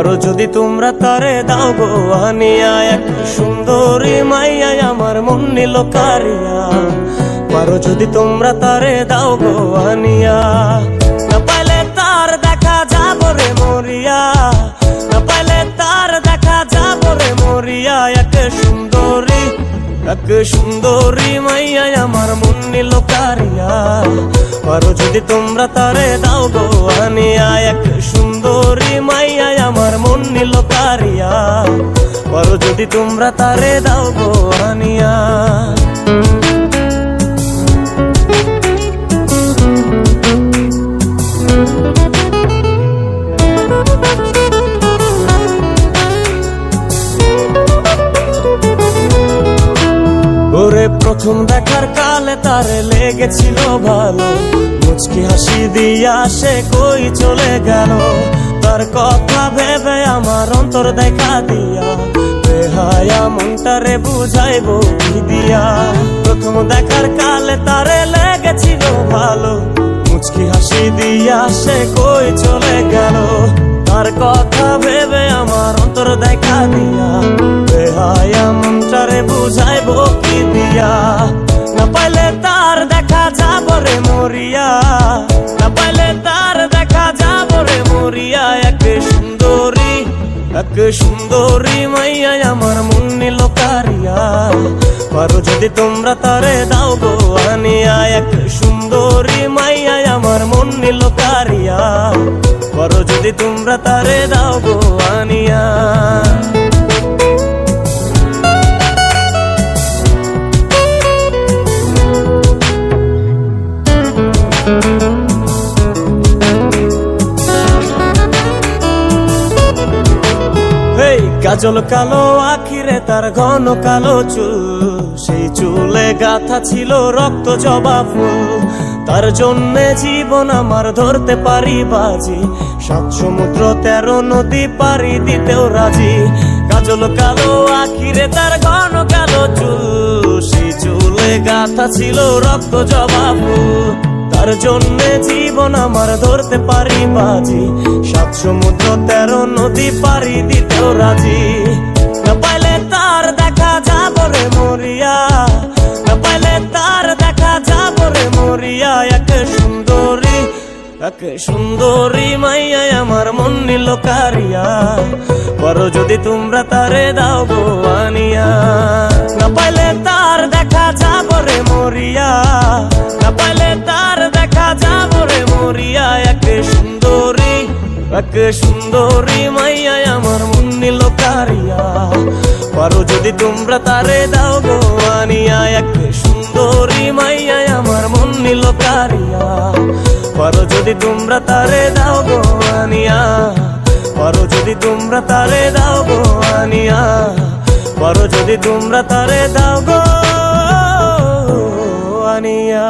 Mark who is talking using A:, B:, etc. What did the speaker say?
A: পারো যদি তোমরা তারে দাও গো আনিয়া, এক সুন্দরী মাইয়া আমার মন নিল কারিয়া। পারো যদি তোমরা তারে দাও গো আনিয়া, না পাইলে তার দেখা যাব রে মরিয়া, না পাইলে তার দেখা যাব রে মরিয়া। এক সুন্দরী মাইয়া আমার মন নিল কারিয়া। পারো যদি তোমরা তারে দাও গো আনিয়া, এক সুন্দরী মাইয়া আমার মন নিল কারিয়া। পারো যদি তোমরা তারে দাও গো আনিয়া। ওরে প্রথম দেখার কালে তারে লেগেছিল ভালো, মুচকি হাসি দিয়া সে কই চলে গেল। তার কথা ভেবে আমার অন্তর দেখা দিয়া, বেহায়া মনটারে বুঝাইবো কি দিয়া। প্রথম দেখার কালে তারে লেগেছিল ভালো, মুচকি হাসি দিয়া সে কই চলে গেল। তার কথা ভেবে আমার অন্তর দেখা দিয়া, বেহায়া মনটারে বুঝাইবো কি দিয়া। না পাইলে তার দেখা যাব রে মরিয়া, না পাইলে তার দেখা যাব রে মরিয়া। এক সুন্দরী মাইয়া আমার মন নিল কারিয়া। পারো যদি তোমরা তারে দাও গো আনিয়া, এক সুন্দরী মাইয়া আমার মন নিল কারিয়া। পারো যদি তোমরা তারে দাও গো আনিয়া। কাজল কালো আখিরে তার ঘন কালো চুল, সেই চুলে গাথা ছিল রক্ত জবা ফুল। তার জন্যে জীবন আমার ধরতে পারি বাজি, 7 সমুদ্র 13 নদী পারি দিতেও রাজি। কাজল কালো আখিরে তার ঘন কালো চুল, সেই চুলে গাথা ছিল রক্ত জবা ফুল। তার জন্যে জীবন আমার ধরতে পারি বাজি, 7 সমুদ্র 13 নদী পারি দিতেও রাজি। না পাইলে তার দেখা যাব রে মরিয়া, না পাইলে তার দেখা যাব রে মরিয়া। এক সুন্দরী মাইয়া আমার মন নিল কারিয়া। পারো যদি তোমরা তারে দাও গো আনিয়া, না পাইলে তার দেখা যাব রে মরিয়া, না পাইলে তার দেখা যাব রে মরিয়া। এক সুন্দরী মাইয়া আমার মন নিল কারিয়া। পারো যদি তোমরা তারে দাও গো আনিয়া, এক সুন্দরী মাইয়া আমার মন নিল কারিয়া। পারো যদি তোমরা তারে দাও গো আনিয়া, পারো যদি তোমরা তারে দাও গো আনিয়া। পারো যদি তোমরা তারে দাও গো আনিয়া।